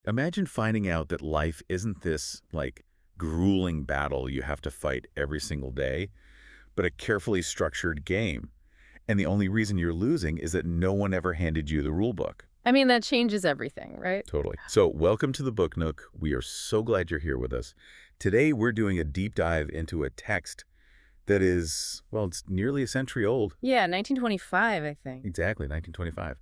Imagine finding out that life isn't this, like, grueling battle you have to fight every single day, but a carefully structured game. And the only reason you're losing is that no one ever handed you the rule book. I mean, that changes everything, right? Totally. So welcome to the Book Nook. We are so glad you're here with us. Today, we're doing a deep dive into a text that is, well, it's nearly a century old. Yeah, 1925, I think. Exactly, 1925.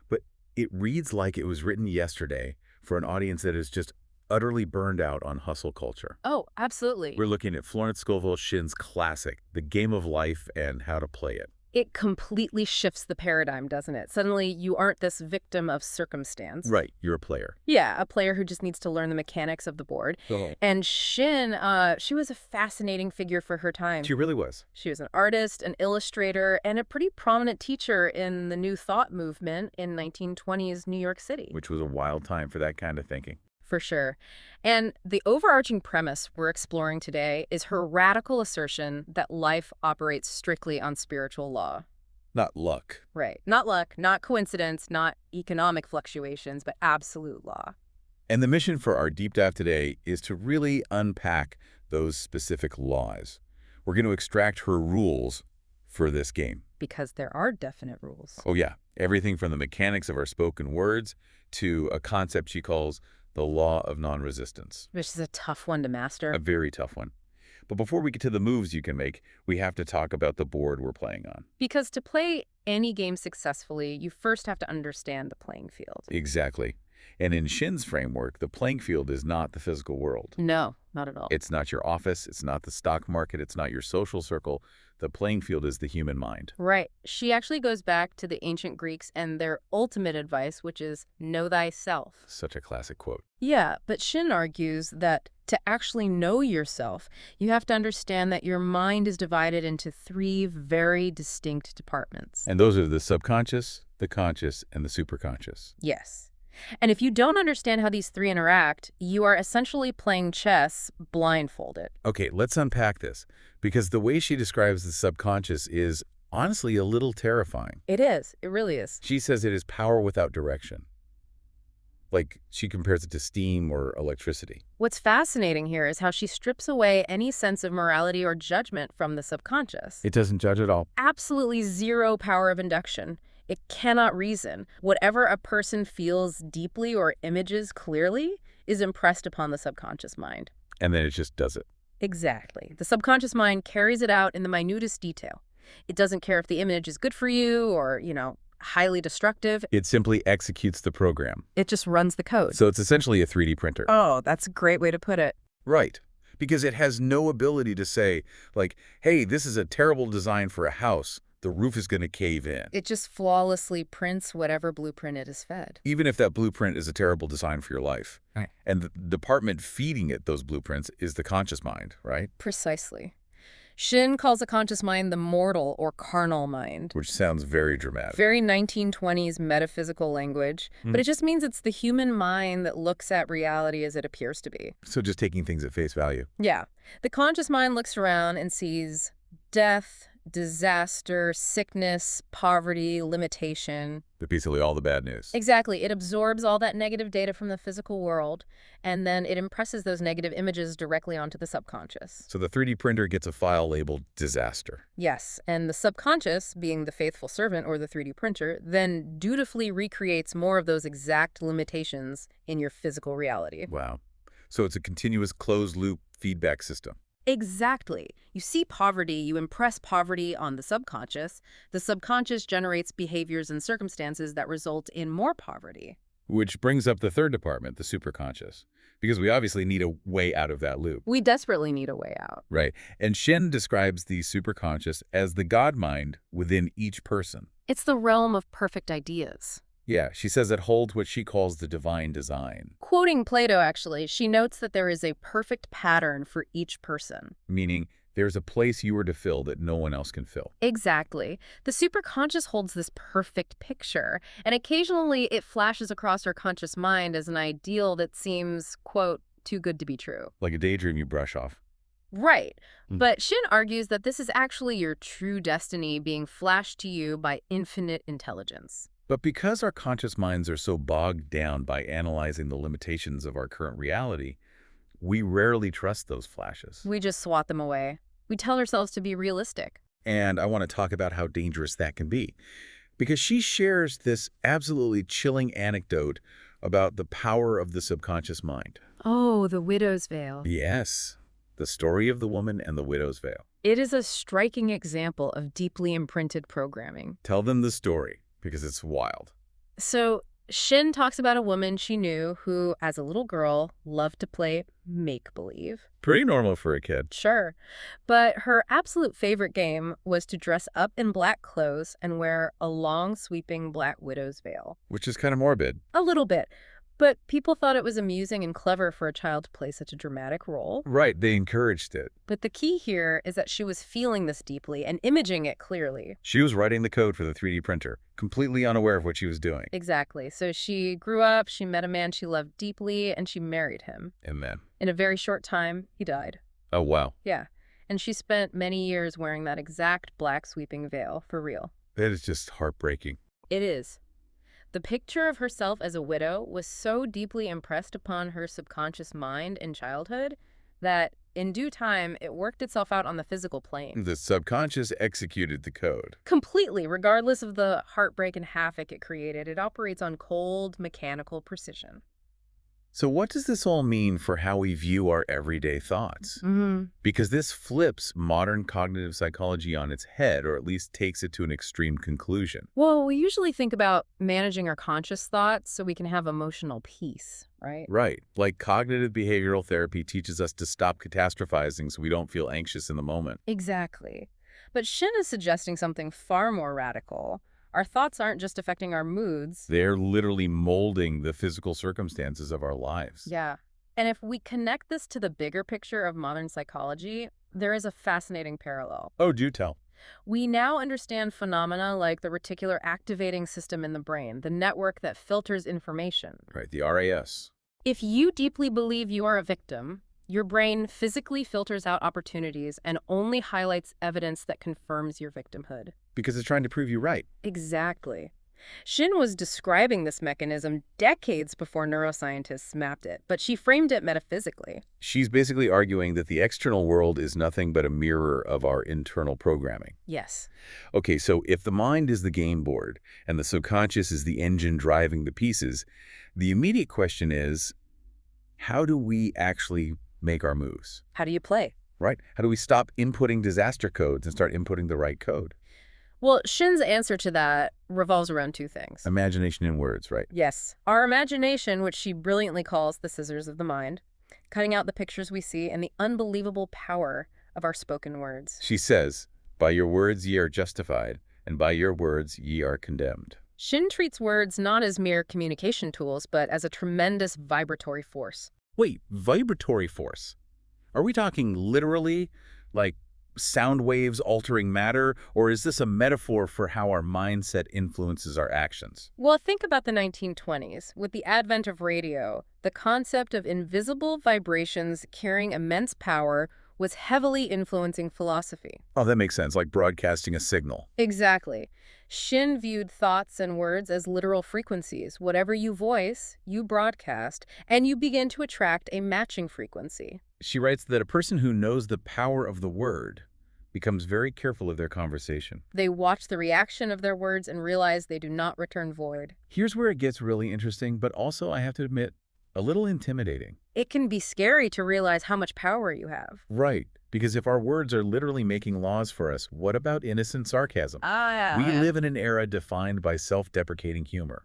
But it reads like it was written yesterday for an audience that is just utterly burned out on hustle culture. Oh, absolutely. We're looking at Florence Scovel Shinn's classic, The Game of Life and How to Play It. It completely shifts the paradigm, doesn't it? Suddenly, you aren't this victim of circumstance. Right, you're a player. Yeah, a player who just needs to learn the mechanics of the board. Oh. And Shinn, she was a fascinating figure for her time. She really was. She was an artist, an illustrator, and a pretty prominent teacher in the New Thought movement in 1920s New York City. Which was a wild time for that kind of thinking. For sure. And the overarching premise we're exploring today is her radical assertion that life operates strictly on spiritual law. Not luck. Right. Not luck, not coincidence, not economic fluctuations, but absolute law. And the mission for our deep dive today is to really unpack those specific laws. We're going to extract her rules for this game. Because there are definite rules. Oh, yeah. Everything from the mechanics of our spoken words to a concept she calls the law of non-resistance. Which is a tough one to master. A very tough one. But before we get to the moves you can make, we have to talk about the board we're playing on. Because to play any game successfully, you first have to understand the playing field. Exactly. And in Shinn's framework, the playing field is not the physical world. No, not at all. It's not your office. It's not the stock market. It's not your social circle. The playing field is the human mind. Right. She actually goes back to the ancient Greeks and their ultimate advice, which is know thyself. Such a classic quote. Yeah, but Shinn argues that to actually know yourself, you have to understand that your mind is divided into three very distinct departments. And those are the subconscious, the conscious, and the superconscious. Yes. And if you don't understand how these three interact, you are essentially playing chess blindfolded. Okay, let's unpack this, because the way she describes the subconscious is honestly a little terrifying. It is. It really is. She says it is power without direction. Like, she compares it to steam or electricity. What's fascinating here is how she strips away any sense of morality or judgment from the subconscious. It doesn't judge at all. Absolutely zero power of induction. It cannot reason. Whatever a person feels deeply or images clearly is impressed upon the subconscious mind. And then it just does it. Exactly. The subconscious mind carries it out in the minutest detail. It doesn't care if the image is good for you or, highly destructive. It simply executes the program. It just runs the code. So it's essentially a 3D printer. Oh, that's a great way to put it. Right. Because it has no ability to say, like, hey, this is a terrible design for a house. The roof is going to cave in. It just flawlessly prints whatever blueprint it is fed. Even if that blueprint is a terrible design for your life. Right. And the department feeding it those blueprints is the conscious mind, right? Precisely. Shinn calls a conscious mind the mortal or carnal mind. Which sounds very dramatic. Very 1920s metaphysical language, but it just means it's the human mind that looks at reality as it appears to be. So just taking things at face value. Yeah. The conscious mind looks around and sees death, disaster, sickness, poverty, limitation. But basically all the bad news. Exactly. It absorbs all that negative data from the physical world, and then it impresses those negative images directly onto the subconscious. So the 3D printer gets a file labeled disaster. Yes, and the subconscious, being the faithful servant or the 3D printer, then dutifully recreates more of those exact limitations in your physical reality. Wow. So it's a continuous closed-loop feedback system. Exactly. You see poverty, you impress poverty on the subconscious generates behaviors and circumstances that result in more poverty. Which brings up the third department, the superconscious, because we obviously need a way out of that loop. We desperately need a way out. Right. And Shinn describes the superconscious as the God mind within each person. It's the realm of perfect ideas. Yeah, she says it holds what she calls the divine design. Quoting Plato, actually, she notes that there is a perfect pattern for each person. Meaning, there's a place you are to fill that no one else can fill. Exactly. The superconscious holds this perfect picture, and occasionally it flashes across our conscious mind as an ideal that seems, quote, too good to be true. Like a daydream you brush off. Right. But Shinn argues that this is actually your true destiny being flashed to you by infinite intelligence. But because our conscious minds are so bogged down by analyzing the limitations of our current reality, we rarely trust those flashes. We just swat them away. We tell ourselves to be realistic. And I want to talk about how dangerous that can be. Because she shares this absolutely chilling anecdote about the power of the subconscious mind. Oh, the widow's veil. Yes, the story of the woman and the widow's veil. It is a striking example of deeply imprinted programming. Tell them the story, because it's wild. So, Shinn talks about a woman she knew who, as a little girl, loved to play make-believe. Pretty normal for a kid. Sure. But her absolute favorite game was to dress up in black clothes and wear a long, sweeping black widow's veil. Which is kind of morbid. A little bit. But people thought it was amusing and clever for a child to play such a dramatic role. Right, they encouraged it. But the key here is that she was feeling this deeply and imaging it clearly. She was writing the code for the 3D printer, completely unaware of what she was doing. Exactly. So she grew up, she met a man she loved deeply, and she married him. And then? In a very short time, he died. Oh, wow. Yeah. And she spent many years wearing that exact black sweeping veil, for real. That is just heartbreaking. It is. The picture of herself as a widow was so deeply impressed upon her subconscious mind in childhood that, in due time, it worked itself out on the physical plane. The subconscious executed the code. Completely, regardless of the heartbreak and havoc it created, it operates on cold, mechanical precision. So what does this all mean for how we view our everyday thoughts? Because this flips modern cognitive psychology on its head, or at least takes it to an extreme conclusion. Well, we usually think about managing our conscious thoughts so we can have emotional peace, right? Right. Like cognitive behavioral therapy teaches us to stop catastrophizing so we don't feel anxious in the moment. Exactly. But Shinn is suggesting something far more radical. Our thoughts aren't just affecting our moods. They're literally molding the physical circumstances of our lives. Yeah. And if we connect this to the bigger picture of modern psychology, there is a fascinating parallel. Oh, do tell. We now understand phenomena like the reticular activating system in the brain, the network that filters information. Right, the RAS. If you deeply believe you are a victim, your brain physically filters out opportunities and only highlights evidence that confirms your victimhood. Because it's trying to prove you right. Exactly. Shinn was describing this mechanism decades before neuroscientists mapped it, but she framed it metaphysically. She's basically arguing that the external world is nothing but a mirror of our internal programming. Yes. Okay, so if the mind is the game board and the subconscious is the engine driving the pieces, the immediate question is, how do we actually make our moves? How do you play? Right? How do we stop inputting disaster codes and start inputting the right code? Well, Shinn's answer to that revolves around two things. Imagination in words, right? Yes. Our imagination, which she brilliantly calls the scissors of the mind, cutting out the pictures we see, and the unbelievable power of our spoken words. She says, by your words ye are justified, and by your words ye are condemned. Shinn treats words not as mere communication tools, but as a tremendous vibratory force. Wait, vibratory force? Are we talking literally, like sound waves altering matter, or is this a metaphor for how our mindset influences our actions? Well, think about the 1920s. With the advent of radio, the concept of invisible vibrations carrying immense power was heavily influencing philosophy. Oh, that makes sense, like broadcasting a signal. Exactly. Shinn viewed thoughts and words as literal frequencies. Whatever you voice, you broadcast, and you begin to attract a matching frequency. She writes that a person who knows the power of the word becomes very careful of their conversation. They watch the reaction of their words and realize they do not return void. Here's where it gets really interesting, but also, I have to admit, a little intimidating. It can be scary to realize how much power you have. Right, because if our words are literally making laws for us, what about innocent sarcasm? We live in an era defined by self-deprecating humor.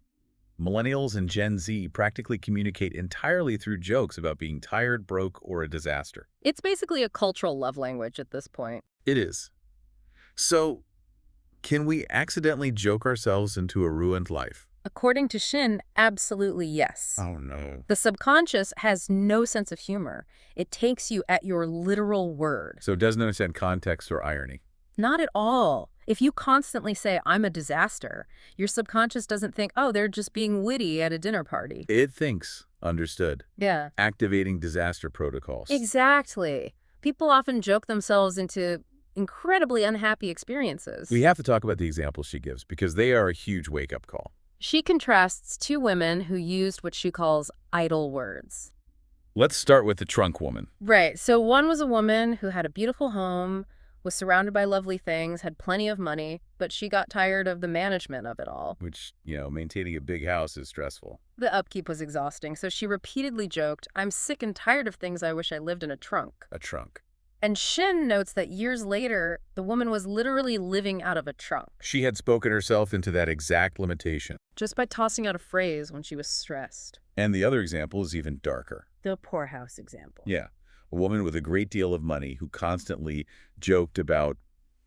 Millennials and Gen Z practically communicate entirely through jokes about being tired, broke, or a disaster. It's basically a cultural love language at this point. It is. So, can we accidentally joke ourselves into a ruined life? According to Shinn, absolutely yes. Oh, no. The subconscious has no sense of humor. It takes you at your literal word. So it doesn't understand context or irony. Not at all. If you constantly say, I'm a disaster, your subconscious doesn't think, oh, they're just being witty at a dinner party. It thinks, understood. Yeah. Activating disaster protocols. Exactly. People often joke themselves into incredibly unhappy experiences. We have to talk about the examples she gives because they are a huge wake-up call. She contrasts two women who used what she calls idle words. Let's start with the trunk woman, Right. So one was a woman who had a beautiful home, was surrounded by lovely things, had plenty of money, but she got tired of the management of it all. which, maintaining a big house is stressful. The upkeep was exhausting, so she repeatedly joked, "I'm sick and tired of things. I wish I lived in a trunk." A trunk. And Shinn notes that years later, the woman was literally living out of a trunk, She had spoken herself into that exact limitation. just by tossing out a phrase when she was stressed. And the other example is even darker. The poorhouse example. Yeah, a woman with a great deal of money who constantly joked about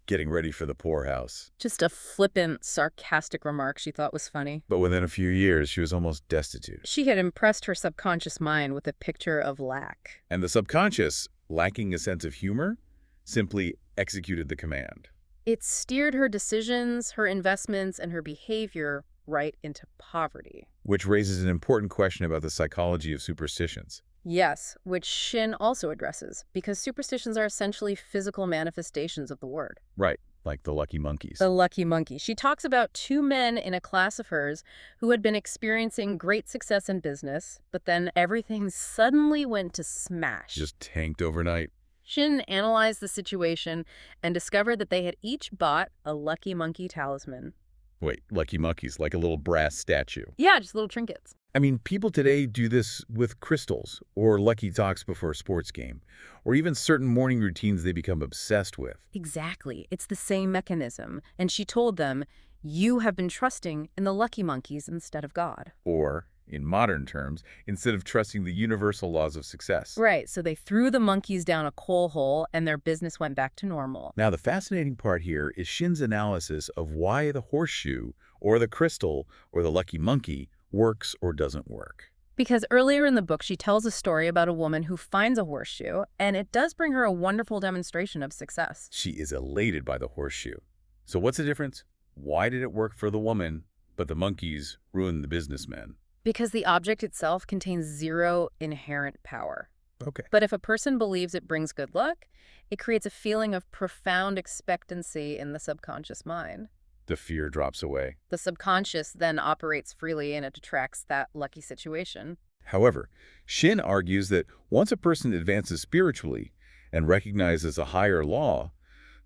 getting ready for the poorhouse. Just a flippant, sarcastic remark she thought was funny. But within a few years, she was almost destitute. She had impressed her subconscious mind with a picture of lack. And the subconscious, lacking a sense of humor, simply executed the command. It steered her decisions, her investments, and her behavior right into poverty. Which raises an important question about the psychology of superstitions. Yes, which Shinn also addresses, because superstitions are essentially physical manifestations of the word. Right, like the lucky monkeys. The lucky monkey. She talks about two men in a class of hers who had been experiencing great success in business, but then everything suddenly went to smash. Just tanked overnight. Shinn analyzed the situation and discovered that they had each bought a lucky monkey talisman. Wait, lucky monkeys, like a little brass statue. Yeah, just little trinkets. I mean, people today do this with crystals, or lucky talks before a sports game, or even certain morning routines they become obsessed with. Exactly. It's the same mechanism. And she told them, "You have been trusting in the lucky monkeys instead of God." Or, in modern terms, instead of trusting the universal laws of success. Right, so they threw the monkeys down a coal hole and their business went back to normal. Now, the fascinating part here is Shinn's analysis of why the horseshoe, or the crystal, or the lucky monkey works or doesn't work. Because earlier in the book, she tells a story about a woman who finds a horseshoe, and it does bring her a wonderful demonstration of success. She is elated by the horseshoe. So what's the difference? Why did it work for the woman, but the monkeys ruined the businessmen? Because the object itself contains zero inherent power. Okay. But if a person believes it brings good luck, it creates a feeling of profound expectancy in the subconscious mind. The fear drops away. The subconscious then operates freely and it attracts that lucky situation. However, Shinn argues that once a person advances spiritually and recognizes a higher law,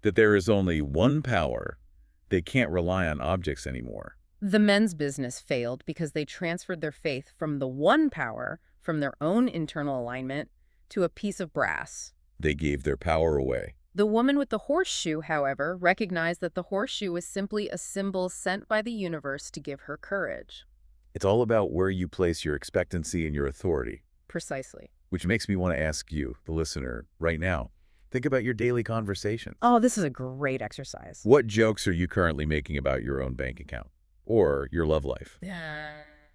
that there is only one power, they can't rely on objects anymore. The men's business failed because they transferred their faith from the one power, from their own internal alignment, to a piece of brass. They gave their power away. The woman with the horseshoe, however, recognized that the horseshoe was simply a symbol sent by the universe to give her courage. It's all about where you place your expectancy and your authority. Precisely. Which makes me want to ask you, the listener, right now, think about your daily conversations. Oh, this is a great exercise. What jokes are you currently making about your own bank account? Or your love life?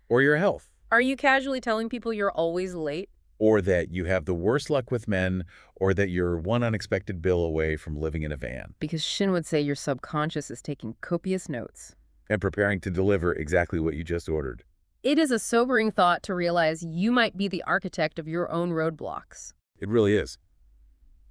Or your health? Are you casually telling people you're always late? Or that you have the worst luck with men, or that you're one unexpected bill away from living in a van? Because Shinn would say your subconscious is taking copious notes. And preparing to deliver exactly what you just ordered. It is a sobering thought to realize you might be the architect of your own roadblocks. It really is.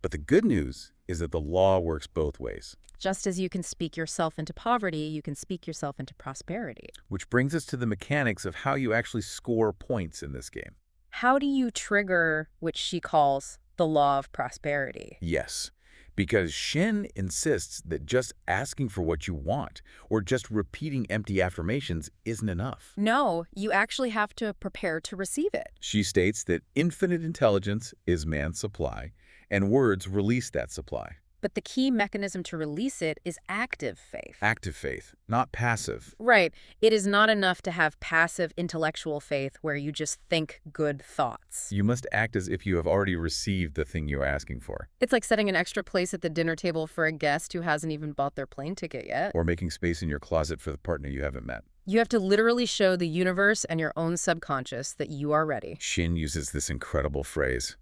But the good news is that the law works both ways. Just as you can speak yourself into poverty, you can speak yourself into prosperity. Which brings us to the mechanics of how you actually score points in this game. How do you trigger what she calls the law of prosperity? Yes, because Shinn insists that just asking for what you want or just repeating empty affirmations isn't enough. No, you actually have to prepare to receive it. She states that infinite intelligence is man's supply, and words release that supply. But the key mechanism to release it is active faith. Active faith, not passive. Right. It is not enough to have passive intellectual faith where you just think good thoughts. You must act as if you have already received the thing you're asking for. It's like setting an extra place at the dinner table for a guest who hasn't even bought their plane ticket yet. Or making space in your closet for the partner you haven't met. You have to literally show the universe and your own subconscious that you are ready. Shinn uses this incredible phrase.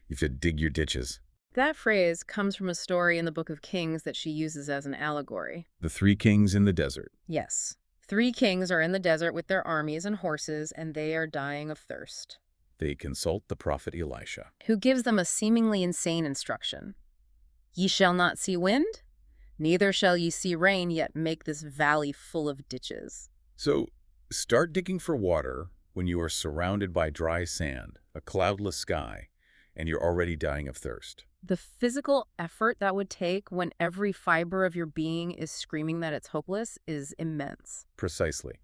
You have to dig your ditches. That phrase comes from a story in the Book of Kings that she uses as an allegory. The 3 kings in the desert. Yes. 3 kings are in the desert with their armies and horses, and they are dying of thirst. They consult the prophet Elisha, who gives them a seemingly insane instruction. "Ye shall not see wind, neither shall ye see rain, yet make this valley full of ditches." So Start digging for water when you are surrounded by dry sand, a cloudless sky, and you're already dying of thirst. The physical effort that would take when every fiber of your being is screaming that it's hopeless is immense. Precisely.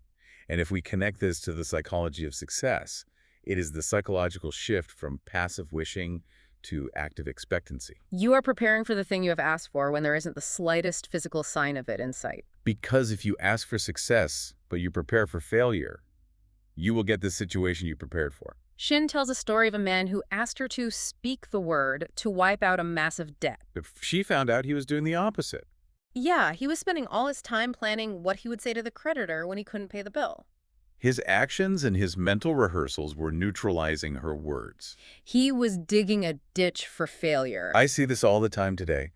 And if we connect this to the psychology of success, it is the psychological shift from passive wishing to active expectancy. You are preparing for the thing you have asked for when there isn't the slightest physical sign of it in sight. Because if you ask for success, but you prepare for failure, you will get the situation you prepared for. Shinn tells a story of a man who asked her to speak the word to wipe out a massive debt. But she found out he was doing the opposite. Yeah, he was spending all his time planning what he would say to the creditor when he couldn't pay the bill. His actions and his mental rehearsals were neutralizing her words. He was digging a ditch for failure. I see this all the time today.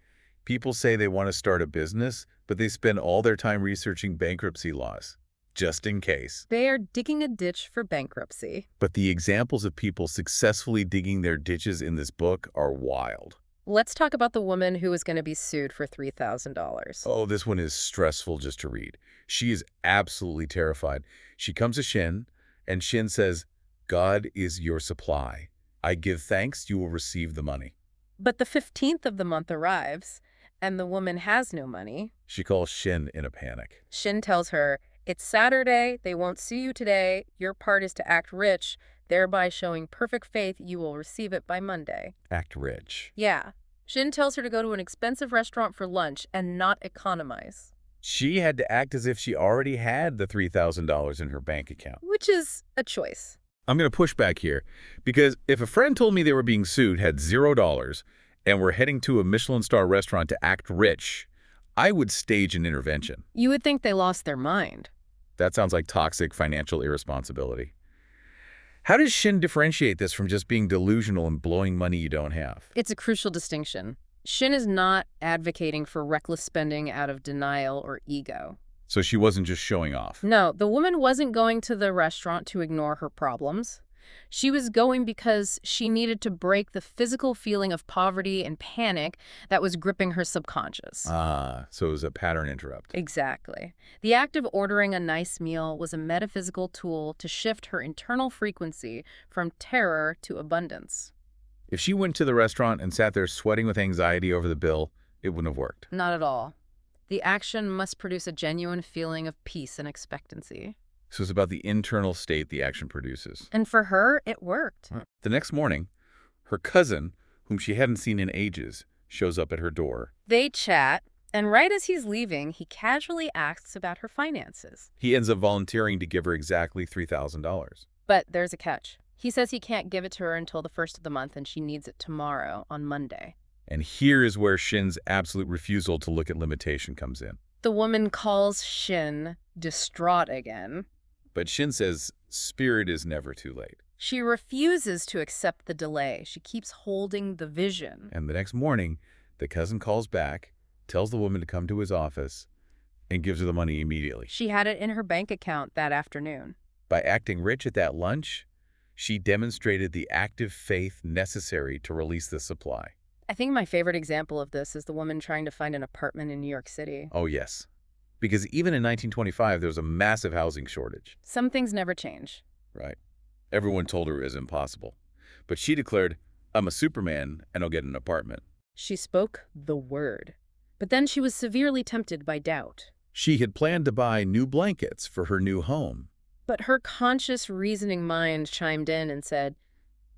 People say they want to start a business, but they spend all their time researching bankruptcy laws, just in case. They are digging a ditch for bankruptcy. But the examples of people successfully digging their ditches in this book are wild. Let's talk about the woman who was going to be sued for $3,000. Oh, this one is stressful just to read. She is absolutely terrified. She comes to Shinn, and Shinn says, "God is your supply. I give thanks, you will receive the money." But the 15th of the month arrives, and the woman has no money. She calls Shinn in a panic. Shinn tells her, "It's Saturday, they won't see you today. Your part is to act rich, thereby showing perfect faith you will receive it by Monday." Act rich. Yeah. Shinn tells her to go to an expensive restaurant for lunch and not economize. She had to act as if she already had the $3,000 in her bank account. Which is a choice. I'm going to push back here, because if a friend told me they were being sued, had $0, and were heading to a Michelin star restaurant to act rich, I would stage an intervention. You would think they lost their mind. That sounds like toxic financial irresponsibility. How does Shinn differentiate this from just being delusional and blowing money you don't have? It's a crucial distinction. Shinn is not advocating for reckless spending out of denial or ego. So she wasn't just showing off. No, the woman wasn't going to the restaurant to ignore her problems. She was going because she needed to break the physical feeling of poverty and panic that was gripping her subconscious. So it was a pattern interrupt. Exactly. The act of ordering a nice meal was a metaphysical tool to shift her internal frequency from terror to abundance. If she went to the restaurant and sat there sweating with anxiety over the bill, it wouldn't have worked. Not at all. The action must produce a genuine feeling of peace and expectancy. So it's about the internal state the action produces. And for her, it worked. The next morning, her cousin, whom she hadn't seen in ages, shows up at her door. They chat, and right as he's leaving, he casually asks about her finances. He ends up volunteering to give her exactly $3,000. But there's a catch. He says he can't give it to her until the 1st of the month, and she needs it tomorrow, on Monday. And here is where Shinn's absolute refusal to look at limitation comes in. The woman calls Shinn distraught again. But Shinn says spirit is never too late. She refuses to accept the delay. She keeps holding the vision. And the next morning, the cousin calls back, tells the woman to come to his office, and gives her the money immediately. She had it in her bank account that afternoon. By acting rich at that lunch, she demonstrated the active faith necessary to release the supply. I think my favorite example of this is the woman trying to find an apartment in New York City. Oh, yes. Because even in 1925, there was a massive housing shortage. Some things never change. Right. Everyone told her it was impossible. But she declared, "I'm a Superman and I'll get an apartment." She spoke the word. But then she was severely tempted by doubt. She had planned to buy new blankets for her new home. But her conscious reasoning mind chimed in and said,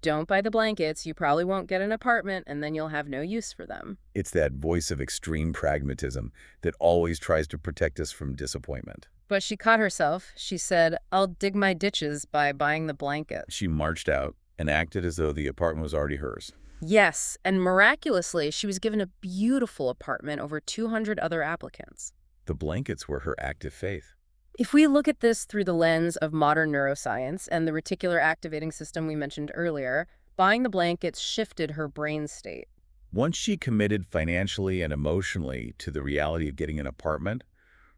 "Don't buy the blankets, you probably won't get an apartment, and then you'll have no use for them." It's that voice of extreme pragmatism that always tries to protect us from disappointment. But she caught herself. She said, "I'll dig my ditches by buying the blankets." She marched out and acted as though the apartment was already hers. Yes, and miraculously, she was given a beautiful apartment over 200 other applicants. The blankets were her active faith. If we look at this through the lens of modern neuroscience and the reticular activating system we mentioned earlier, buying the blankets shifted her brain state. Once she committed financially and emotionally to the reality of getting an apartment,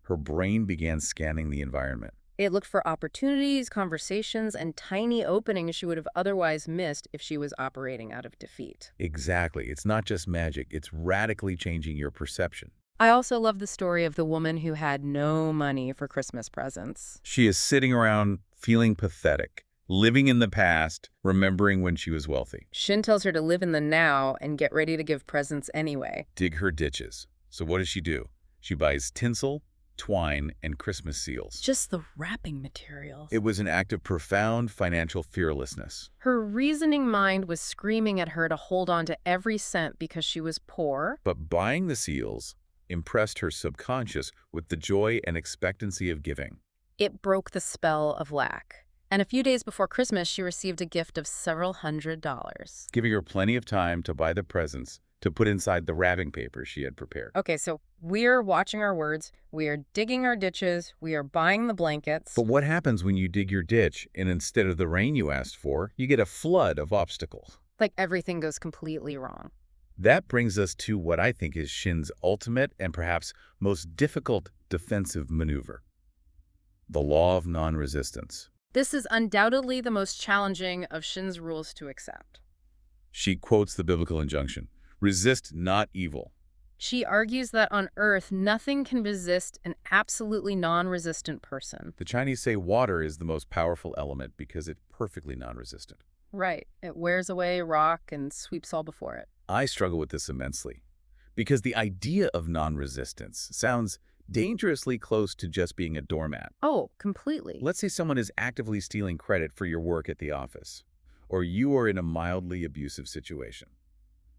her brain began scanning the environment. It looked for opportunities, conversations, and tiny openings she would have otherwise missed if she was operating out of defeat. Exactly. It's not just magic. It's radically changing your perception. I also love the story of the woman who had no money for Christmas presents. She is sitting around feeling pathetic, living in the past, remembering when she was wealthy. Shinn tells her to live in the now and get ready to give presents anyway. Dig her ditches. So what does she do? She buys tinsel, twine, and Christmas seals. Just the wrapping materials. It was an act of profound financial fearlessness. Her reasoning mind was screaming at her to hold on to every cent because she was poor. But buying the seals impressed her subconscious with the joy and expectancy of giving. It broke the spell of lack. And a few days before Christmas, she received a gift of several $100s. Giving her plenty of time to buy the presents to put inside the wrapping paper she had prepared. Okay, so we're watching our words, we are digging our ditches, we are buying the blankets. But what happens when you dig your ditch and instead of the rain you asked for, you get a flood of obstacles? Like everything goes completely wrong. That brings us to what I think is Shinn's ultimate and perhaps most difficult defensive maneuver: the law of non-resistance. This is undoubtedly the most challenging of Shinn's rules to accept. She quotes the biblical injunction, "Resist not evil." She argues that on Earth, nothing can resist an absolutely non-resistant person. The Chinese say water is the most powerful element because it's perfectly non-resistant. Right. It wears away rock and sweeps all before it. I struggle with this immensely because the idea of non-resistance sounds dangerously close to just being a doormat. Oh, completely. Let's say someone is actively stealing credit for your work at the office, or you are in a mildly abusive situation.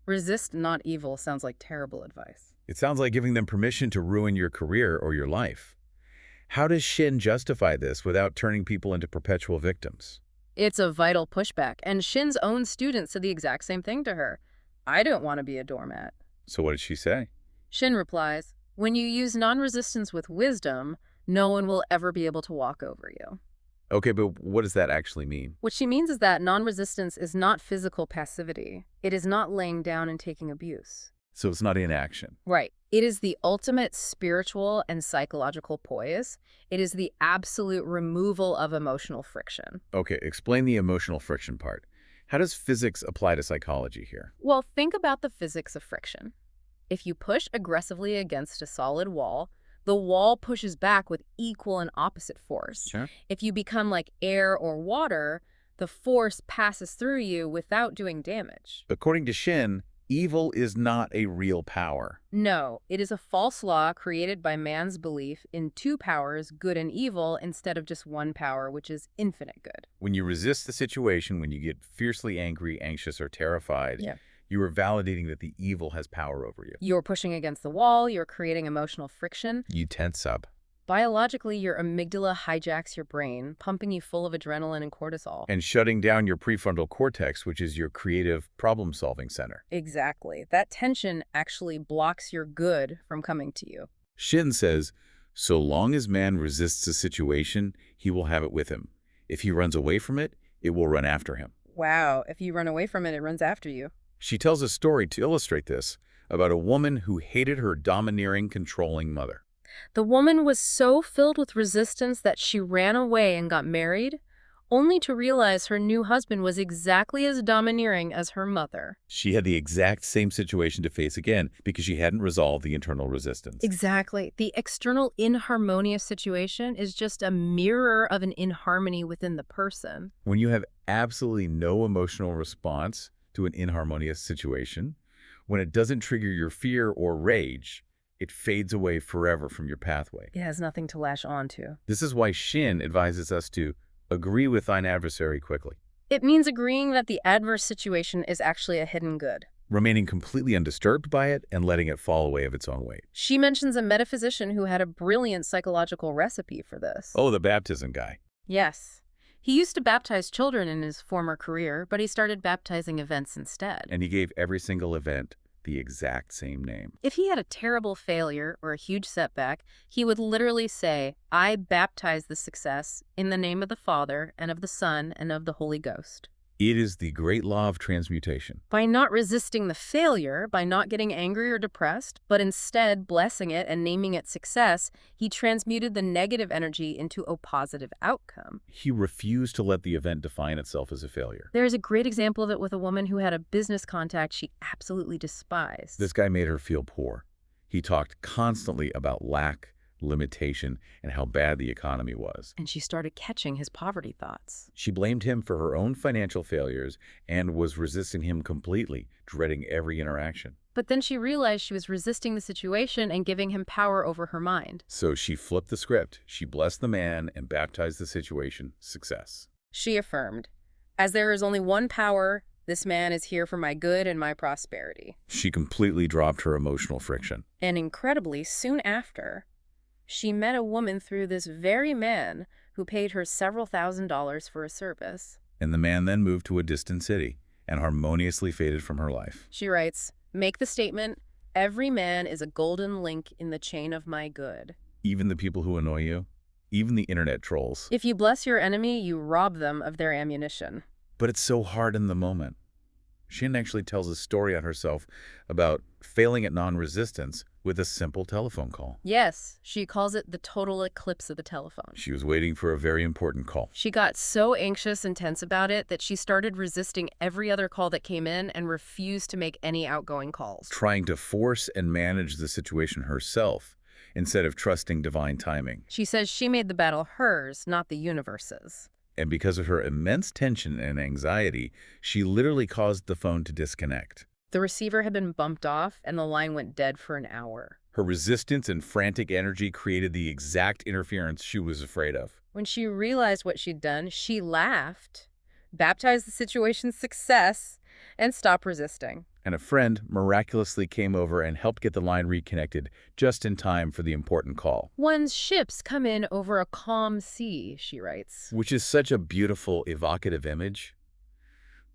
Resist not evil sounds like terrible advice. It sounds like giving them permission to ruin your career or your life. How does Shinn justify this without turning people into perpetual victims? It's a vital pushback, and Shinn's own students said the exact same thing to her. I don't want to be a doormat. So what did she say? Shinn replies, when you use non-resistance with wisdom, no one will ever be able to walk over you. Okay, but what does that actually mean? What she means is that non-resistance is not physical passivity. It is not laying down and taking abuse. So it's not inaction. Right. It is the ultimate spiritual and psychological poise. It is the absolute removal of emotional friction. Okay, explain the emotional friction part. How does physics apply to psychology here? Well, think about the physics of friction. If you push aggressively against a solid wall, the wall pushes back with equal and opposite force. Sure. If you become like air or water, the force passes through you without doing damage. According to Shinn, evil is not a real power. No, it is a false law created by man's belief in two powers, good and evil, instead of just one power, which is infinite good. When you resist the situation, when you get fiercely angry, anxious, or terrified, you are validating that the evil has power over you. You're pushing against the wall, you're creating emotional friction. You tense up. Biologically, your amygdala hijacks your brain, pumping you full of adrenaline and cortisol. And shutting down your prefrontal cortex, which is your creative problem-solving center. Exactly. That tension actually blocks your good from coming to you. Shinn says, so long as man resists a situation, he will have it with him. If he runs away from it, it will run after him. Wow, if you run away from it, it runs after you. She tells a story to illustrate this about a woman who hated her domineering, controlling mother. The woman was so filled with resistance that she ran away and got married, only to realize her new husband was exactly as domineering as her mother. She had the exact same situation to face again because she hadn't resolved the internal resistance. Exactly. The external inharmonious situation is just a mirror of an inharmony within the person. When you have absolutely no emotional response to an inharmonious situation, when it doesn't trigger your fear or rage, it fades away forever from your pathway. It has nothing to lash on to. This is why Shinn advises us to agree with thine adversary quickly. It means agreeing that the adverse situation is actually a hidden good. Remaining completely undisturbed by it and letting it fall away of its own weight. She mentions a metaphysician who had a brilliant psychological recipe for this. Oh, the baptism guy. Yes. He used to baptize children in his former career, but he started baptizing events instead. And he gave every single event the exact same name. If he had a terrible failure or a huge setback, he would literally say, I baptize the success in the name of the Father and of the Son and of the Holy Ghost. It is the great law of transmutation. By not resisting the failure, by not getting angry or depressed, but instead blessing it and naming it success, he transmuted the negative energy into a positive outcome. He refused to let the event define itself as a failure. There's a great example of it with a woman who had a business contact she absolutely despised. This guy made her feel poor. He talked constantly about lack, limitation, and how bad the economy was. And she started catching his poverty thoughts. She blamed him for her own financial failures and was resisting him completely, dreading every interaction. But then she realized she was resisting the situation and giving him power over her mind. So she flipped the script. She blessed the man and baptized the situation success. She affirmed, "As there is only one power, this man is here for my good and my prosperity." She completely dropped her emotional friction. And incredibly, soon after, she met a woman through this very man who paid her several $1,000s for a service. And the man then moved to a distant city and harmoniously faded from her life. She writes, "Make the statement, every man is a golden link in the chain of my good." Even the people who annoy you, even the internet trolls. If you bless your enemy, you rob them of their ammunition. But it's so hard in the moment. Shinn actually tells a story on herself about failing at non-resistance with a simple telephone call. Yes, she calls it the total eclipse of the telephone. She was waiting for a very important call. She got so anxious and tense about it that she started resisting every other call that came in and refused to make any outgoing calls. Trying to force and manage the situation herself instead of trusting divine timing. She says she made the battle hers, not the universe's. And because of her immense tension and anxiety, she literally caused the phone to disconnect. The receiver had been bumped off, and the line went dead for an hour. Her resistance and frantic energy created the exact interference she was afraid of. When she realized what she'd done, she laughed, baptized the situation's success, and stopped resisting. And a friend miraculously came over and helped get the line reconnected just in time for the important call. "One's ships come in over a calm sea," she writes. Which is such a beautiful, evocative image.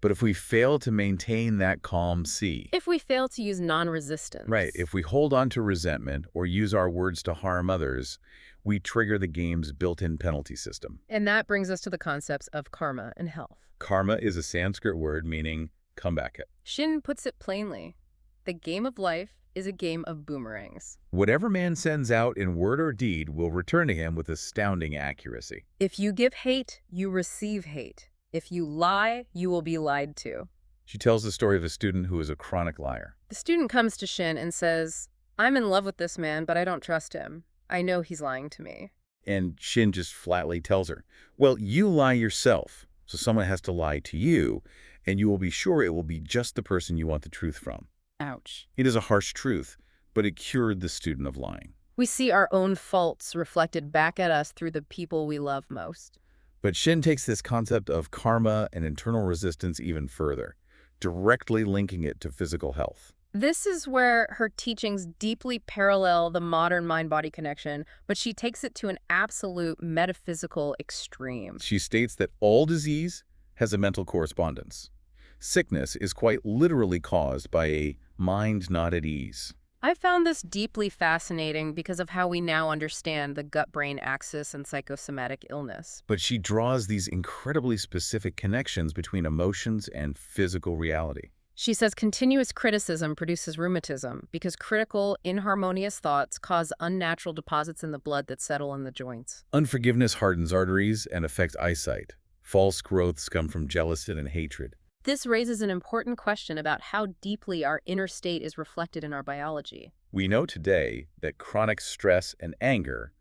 But if we fail to maintain that calm sea, If we fail to use non-resistance. right, if we hold on to resentment or use our words to harm others, we trigger the game's built-in penalty system. And that brings us to the concepts of karma and health. Karma is a Sanskrit word meaning come back at. Shinn puts it plainly. The game of life is a game of boomerangs. Whatever man sends out in word or deed will return to him with astounding accuracy. If you give hate, you receive hate. If you lie, you will be lied to. She tells the story of a student who is a chronic liar. The student comes to Shinn and says, "I'm in love with this man, but I don't trust him. I know he's lying to me." And Shinn just flatly tells her, well, you lie yourself, so someone has to lie to you, and you will be sure it will be just the person you want the truth from. Ouch. It is a harsh truth, but it cured the student of lying. We see our own faults reflected back at us through the people we love most. But Shinn takes this concept of karma and internal resistance even further, directly linking it to physical health. This is where her teachings deeply parallel the modern mind-body connection, but she takes it to an absolute metaphysical extreme. She states that all disease has a mental correspondence. Sickness is quite literally caused by a mind not at ease. I found this deeply fascinating because of how we now understand the gut-brain axis and psychosomatic illness. But she draws these incredibly specific connections between emotions and physical reality. She says continuous criticism produces rheumatism because critical, inharmonious thoughts cause unnatural deposits in the blood that settle in the joints. Unforgiveness hardens arteries and affects eyesight. False growths come from jealousy and hatred. This raises an important question about how deeply our inner state is reflected in our biology. We know today that chronic stress and anger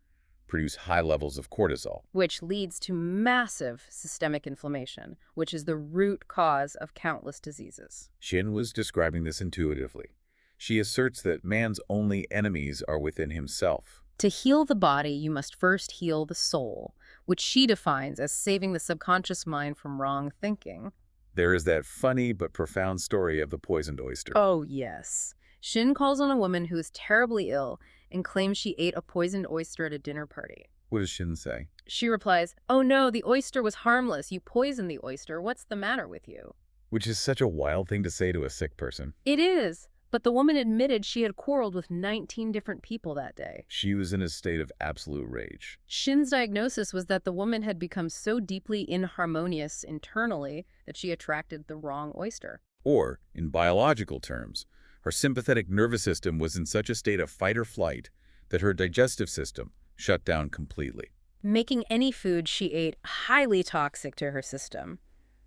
produce high levels of cortisol. Which leads to massive systemic inflammation, which is the root cause of countless diseases. Shinn was describing this intuitively. She asserts that man's only enemies are within himself. To heal the body, you must first heal the soul, which she defines as saving the subconscious mind from wrong thinking. There is that funny but profound story of the poisoned oyster. Oh, yes. Shinn calls on a woman who is terribly ill and claims she ate a poisoned oyster at a dinner party. What does Shinn say? She replies, "Oh no, the oyster was harmless. You poisoned the oyster. What's the matter with you?" Which is such a wild thing to say to a sick person. It is, but the woman admitted she had quarreled with 19 different people that day. She was in a state of absolute rage. Shinn's diagnosis was that the woman had become so deeply inharmonious internally that she attracted the wrong oyster. Or, in biological terms, her sympathetic nervous system was in such a state of fight or flight that her digestive system shut down completely. Making any food she ate highly toxic to her system.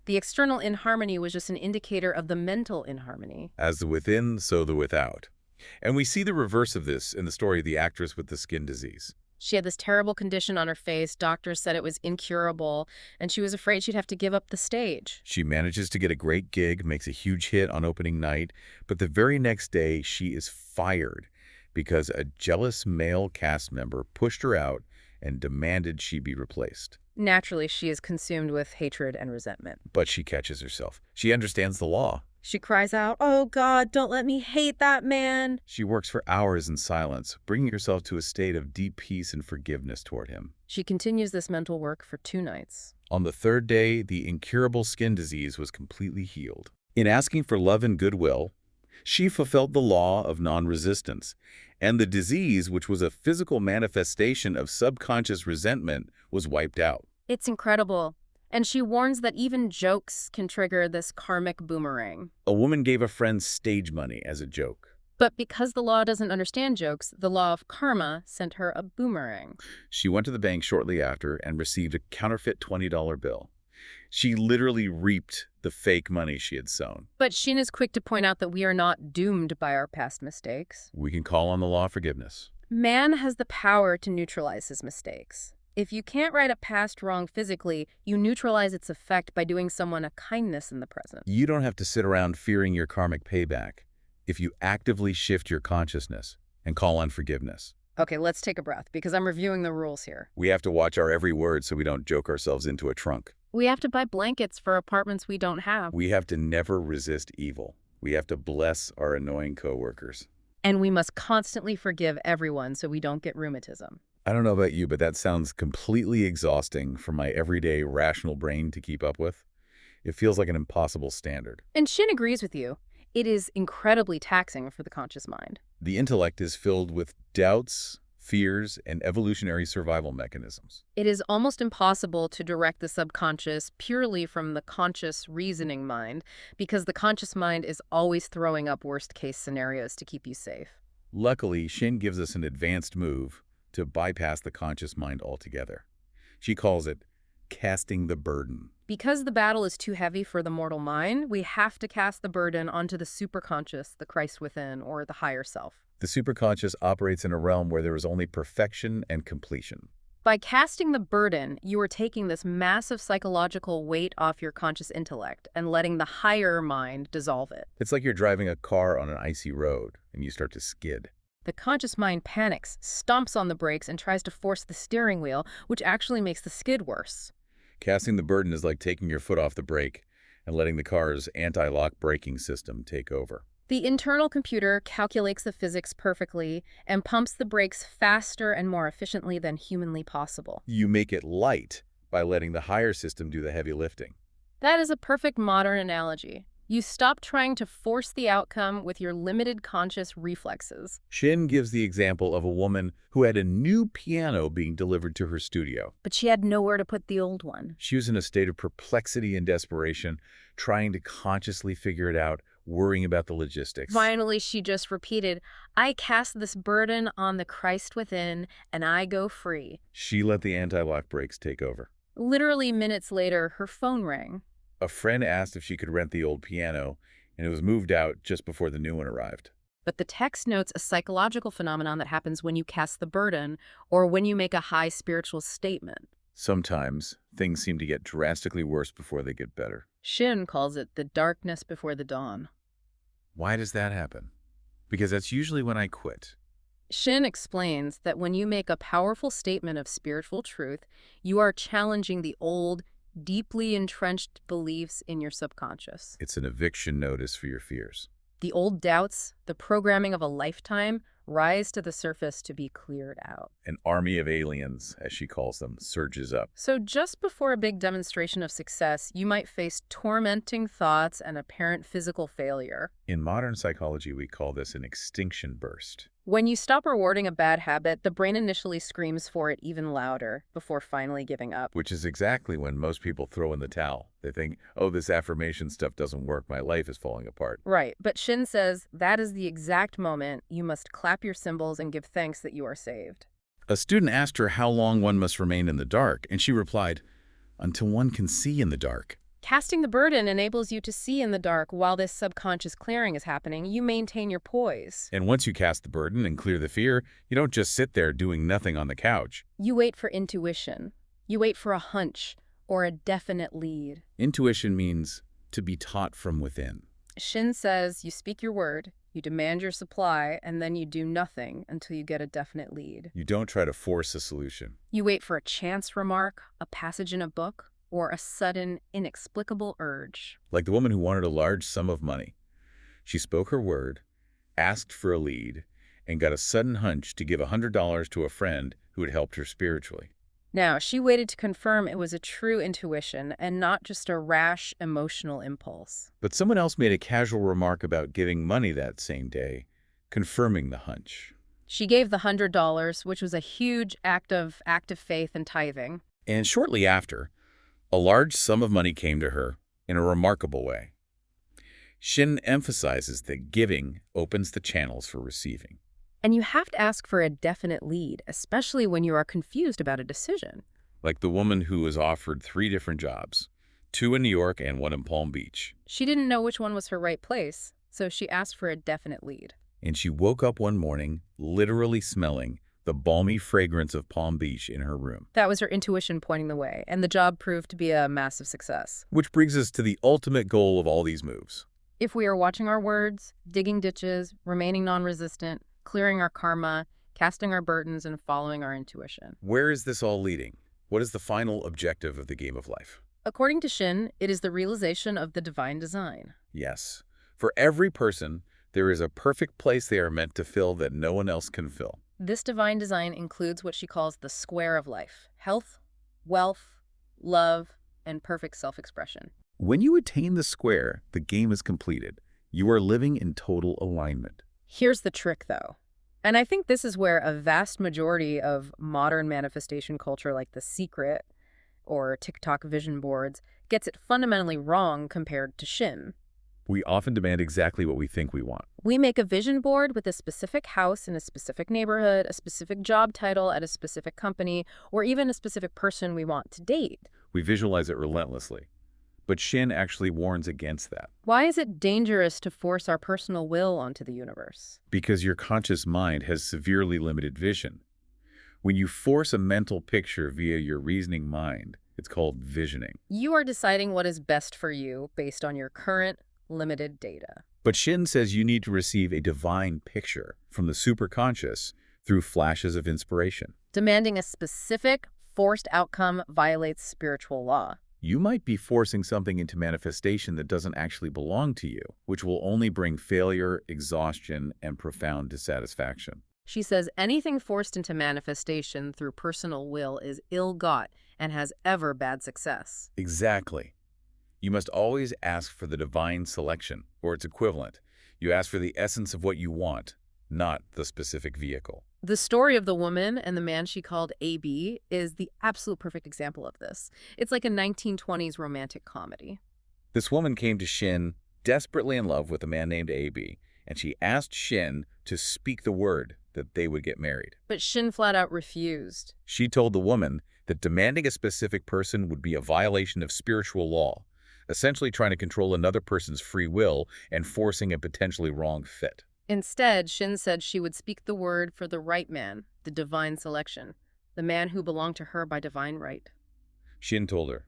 The external inharmony was just an indicator of the mental inharmony. As the within, so the without. And we see the reverse of this in the story of the actress with the skin disease. She had this terrible condition on her face. Doctors said it was incurable, and she was afraid she'd have to give up the stage. She manages to get a great gig, makes a huge hit on opening night, but the very next day she is fired because a jealous male cast member pushed her out and demanded she be replaced. Naturally, she is consumed with hatred and resentment. But she catches herself. She understands the law. She cries out, "Oh God, don't let me hate that man." She works for hours in silence, bringing herself to a state of deep peace and forgiveness toward him. She continues this mental work for 2 nights. On the third day, the incurable skin disease was completely healed. In asking for love and goodwill, she fulfilled the law of non-resistance, and the disease, which was a physical manifestation of subconscious resentment, was wiped out. It's incredible. And she warns that even jokes can trigger this karmic boomerang. A woman gave a friend stage money as a joke. But because the law doesn't understand jokes, the law of karma sent her a boomerang. She went to the bank shortly after and received a counterfeit $20 bill. She literally reaped the fake money she had sown. But Shinn is quick to point out that we are not doomed by our past mistakes. We can call on the law of forgiveness. Man has the power to neutralize his mistakes. If you can't right a past wrong physically, you neutralize its effect by doing someone a kindness in the present. You don't have to sit around fearing your karmic payback if you actively shift your consciousness and call on forgiveness. Okay, let's take a breath because I'm reviewing the rules here. We have to watch our every word so we don't joke ourselves into a trunk. We have to buy blankets for apartments we don't have. We have to never resist evil. We have to bless our annoying coworkers. And we must constantly forgive everyone so we don't get rheumatism. I don't know about you, but that sounds completely exhausting for my everyday rational brain to keep up with. It feels like an impossible standard. And Shinn agrees with you. It is incredibly taxing for the conscious mind. The intellect is filled with doubts, fears, and evolutionary survival mechanisms. It is almost impossible to direct the subconscious purely from the conscious reasoning mind because the conscious mind is always throwing up worst-case scenarios to keep you safe. Luckily, Shinn gives us an advanced move to bypass the conscious mind altogether. She calls it casting the burden. Because the battle is too heavy for the mortal mind, we have to cast the burden onto the superconscious, the Christ within, or the higher self. The superconscious operates in a realm where there is only perfection and completion. By casting the burden, you are taking this massive psychological weight off your conscious intellect and letting the higher mind dissolve it. It's like you're driving a car on an icy road and you start to skid. The conscious mind panics, stomps on the brakes, and tries to force the steering wheel, which actually makes the skid worse. Casting the burden is like taking your foot off the brake and letting the car's anti-lock braking system take over. The internal computer calculates the physics perfectly and pumps the brakes faster and more efficiently than humanly possible. You make it light by letting the higher system do the heavy lifting. That is a perfect modern analogy. You stop trying to force the outcome with your limited conscious reflexes. Shinn gives the example of a woman who had a new piano being delivered to her studio. But she had nowhere to put the old one. She was in a state of perplexity and desperation, trying to consciously figure it out, worrying about the logistics. Finally, she just repeated, "I cast this burden on the Christ within, and I go free." She let the anti-lock brakes take over. Literally minutes later, her phone rang. A friend asked if she could rent the old piano, and it was moved out just before the new one arrived. But the text notes a psychological phenomenon that happens when you cast the burden or when you make a high spiritual statement. Sometimes, things seem to get drastically worse before they get better. Shinn calls it the darkness before the dawn. Why does that happen? Because that's usually when I quit. Shinn explains that when you make a powerful statement of spiritual truth, you are challenging the old, deeply entrenched beliefs in your subconscious. It's an eviction notice for your fears. The old doubts, the programming of a lifetime, rise to the surface to be cleared out. An army of aliens, as she calls them, surges up. So just before a big demonstration of success, you might face tormenting thoughts and apparent physical failure. In modern psychology, we call this an extinction burst. When you stop rewarding a bad habit, the brain initially screams for it even louder before finally giving up. Which is exactly when most people throw in the towel. They think, oh, this affirmation stuff doesn't work. My life is falling apart. Right, but Shinn says that is the exact moment you must clap your cymbals and give thanks that you are saved. A student asked her how long one must remain in the dark, and she replied, until one can see in the dark. Casting the burden enables you to see in the dark while this subconscious clearing is happening. You maintain your poise. And once you cast the burden and clear the fear, you don't just sit there doing nothing on the couch. You wait for intuition. You wait for a hunch or a definite lead. Intuition means to be taught from within. Shinn says you speak your word, you demand your supply, and then you do nothing until you get a definite lead. You don't try to force a solution. You wait for a chance remark, a passage in a book, or a sudden, inexplicable urge. Like the woman who wanted a large sum of money. She spoke her word, asked for a lead, and got a sudden hunch to give $100 to a friend who had helped her spiritually. Now, she waited to confirm it was a true intuition and not just a rash, emotional impulse. But someone else made a casual remark about giving money that same day, confirming the hunch. She gave the $100, which was a huge act of faith and tithing. And shortly after, a large sum of money came to her in a remarkable way. Shinn emphasizes that giving opens the channels for receiving. And you have to ask for a definite lead, especially when you are confused about a decision. Like the woman who was offered 3 different jobs, 2 in New York and 1 in Palm Beach. She didn't know which one was her right place, so she asked for a definite lead. And she woke up one morning literally smelling the balmy fragrance of Palm Beach in her room. That was her intuition pointing the way, and the job proved to be a massive success. Which brings us to the ultimate goal of all these moves. If we are watching our words, digging ditches, remaining non-resistant, clearing our karma, casting our burdens, and following our intuition. Where is this all leading? What is the final objective of the game of life? According to Shinn, it is the realization of the divine design. Yes. For every person, there is a perfect place they are meant to fill that no one else can fill. This divine design includes what she calls the square of life: health, wealth, love, and perfect self-expression. When you attain the square, the game is completed. You are living in total alignment. Here's the trick, though. And I think this is where a vast majority of modern manifestation culture like The Secret or TikTok vision boards gets it fundamentally wrong compared to Shinn. We often demand exactly what we think we want. We make a vision board with a specific house in a specific neighborhood, a specific job title at a specific company, or even a specific person we want to date. We visualize it relentlessly. But Shinn actually warns against that. Why is it dangerous to force our personal will onto the universe? Because your conscious mind has severely limited vision. When you force a mental picture via your reasoning mind, it's called visioning. You are deciding what is best for you based on your current, limited data. But Shinn says you need to receive a divine picture from the superconscious through flashes of inspiration. Demanding a specific, forced outcome violates spiritual law. You might be forcing something into manifestation that doesn't actually belong to you, which will only bring failure, exhaustion, and profound dissatisfaction. She says anything forced into manifestation through personal will is ill-got and has ever bad success. Exactly. You must always ask for the divine selection, or its equivalent. You ask for the essence of what you want, not the specific vehicle. The story of the woman and the man she called AB is the absolute perfect example of this. It's like a 1920s romantic comedy. This woman came to Shinn desperately in love with a man named AB, and she asked Shinn to speak the word that they would get married. But Shinn flat out refused. She told the woman that demanding a specific person would be a violation of spiritual law, essentially trying to control another person's free will and forcing a potentially wrong fit. Instead, Shinn said she would speak the word for the right man, the divine selection, the man who belonged to her by divine right. Shinn told her,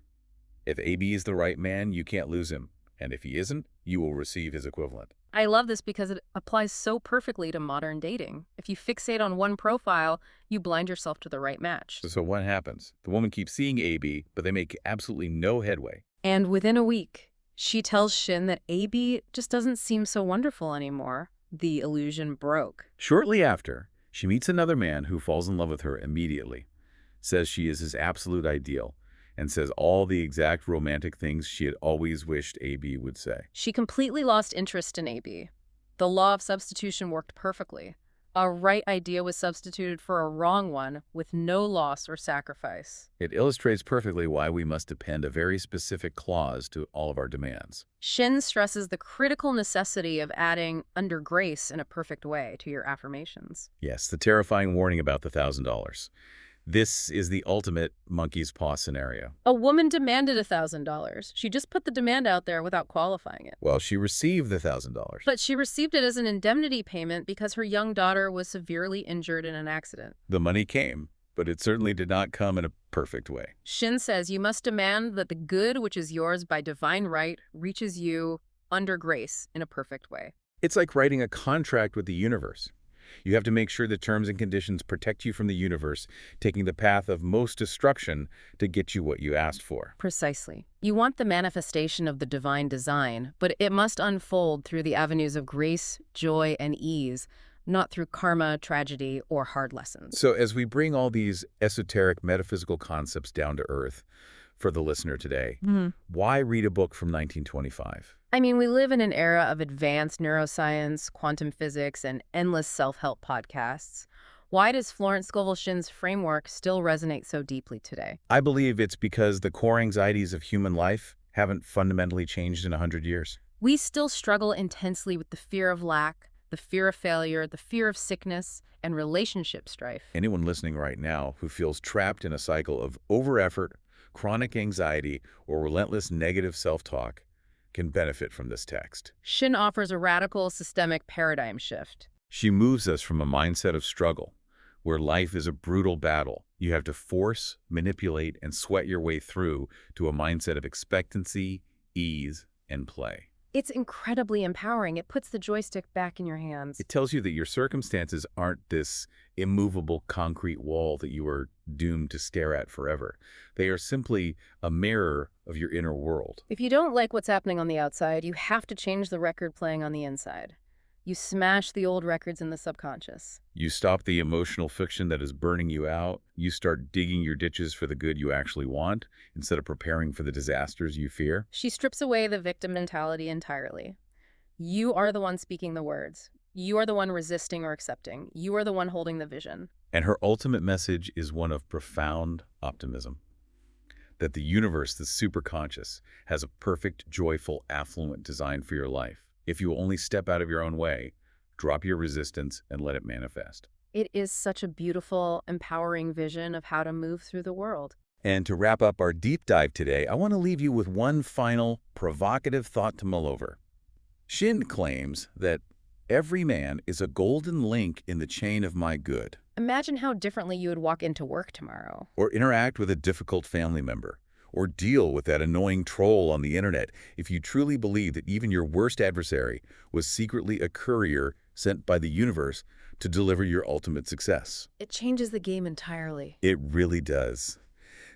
if AB is the right man, you can't lose him, and if he isn't, you will receive his equivalent. I love this because it applies so perfectly to modern dating. If you fixate on one profile, you blind yourself to the right match. So what happens? The woman keeps seeing AB, but they make absolutely no headway. And within a week, she tells Shinn that AB just doesn't seem so wonderful anymore. The illusion broke. Shortly after, she meets another man who falls in love with her immediately, says she is his absolute ideal, and says all the exact romantic things she had always wished AB would say. She completely lost interest in AB. The law of substitution worked perfectly. A right idea was substituted for a wrong one with no loss or sacrifice. It illustrates perfectly why we must append a very specific clause to all of our demands. Shinn stresses the critical necessity of adding "under grace" in a perfect way to your affirmations. Yes, the terrifying warning about the $1,000. This is the ultimate monkey's paw scenario. A woman demanded $1,000. She just put the demand out there without qualifying it. Well, she received the $1,000. But she received it as an indemnity payment because her young daughter was severely injured in an accident. The money came, but it certainly did not come in a perfect way. Shinn says you must demand that the good which is yours by divine right reaches you under grace in a perfect way. It's like writing a contract with the universe. You have to make sure the terms and conditions protect you from the universe, taking the path of most destruction to get you what you asked for. Precisely. You want the manifestation of the divine design, but it must unfold through the avenues of grace, joy, and ease, not through karma, tragedy, or hard lessons. So as we bring all these esoteric metaphysical concepts down to earth for the listener today, why read a book from 1925? I mean, we live in an era of advanced neuroscience, quantum physics, and endless self-help podcasts. Why does Florence Scovel Shinn's framework still resonate so deeply today? I believe it's because the core anxieties of human life haven't fundamentally changed in 100 years. We still struggle intensely with the fear of lack, the fear of failure, the fear of sickness, and relationship strife. Anyone listening right now who feels trapped in a cycle of over-effort, chronic anxiety, or relentless negative self-talk can benefit from this text. Shinn offers a radical systemic paradigm shift. She moves us from a mindset of struggle, where life is a brutal battle. You have to force, manipulate, and sweat your way through, to a mindset of expectancy, ease, and play. It's incredibly empowering. It puts the joystick back in your hands. It tells you that your circumstances aren't this immovable concrete wall that you are doomed to stare at forever. They are simply a mirror of your inner world. If you don't like what's happening on the outside, you have to change the record playing on the inside. You smash the old records in the subconscious. You stop the emotional fiction that is burning you out. You start digging your ditches for the good you actually want, instead of preparing for the disasters you fear. She strips away the victim mentality entirely. You are the one speaking the words. You are the one resisting or accepting. You are the one holding the vision. And her ultimate message is one of profound optimism. That the universe, the superconscious, has a perfect, joyful, affluent design for your life. If you only step out of your own way, drop your resistance, and let it manifest. It is such a beautiful, empowering vision of how to move through the world. And to wrap up our deep dive today, I want to leave you with one final, provocative thought to mull over. Shinn claims that every man is a golden link in the chain of my good. Imagine how differently you would walk into work tomorrow. Or interact with a difficult family member. Or deal with that annoying troll on the internet if you truly believe that even your worst adversary was secretly a courier sent by the universe to deliver your ultimate success. It changes the game entirely. It really does.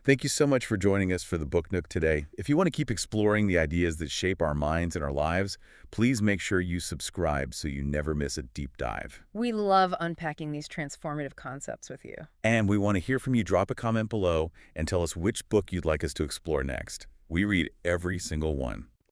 Thank you so much for joining us for the Book Nook today. If you want to keep exploring the ideas that shape our minds and our lives, please make sure you subscribe so you never miss a deep dive. We love unpacking these transformative concepts with you. And we want to hear from you. Drop a comment below and tell us which book you'd like us to explore next. We read every single one.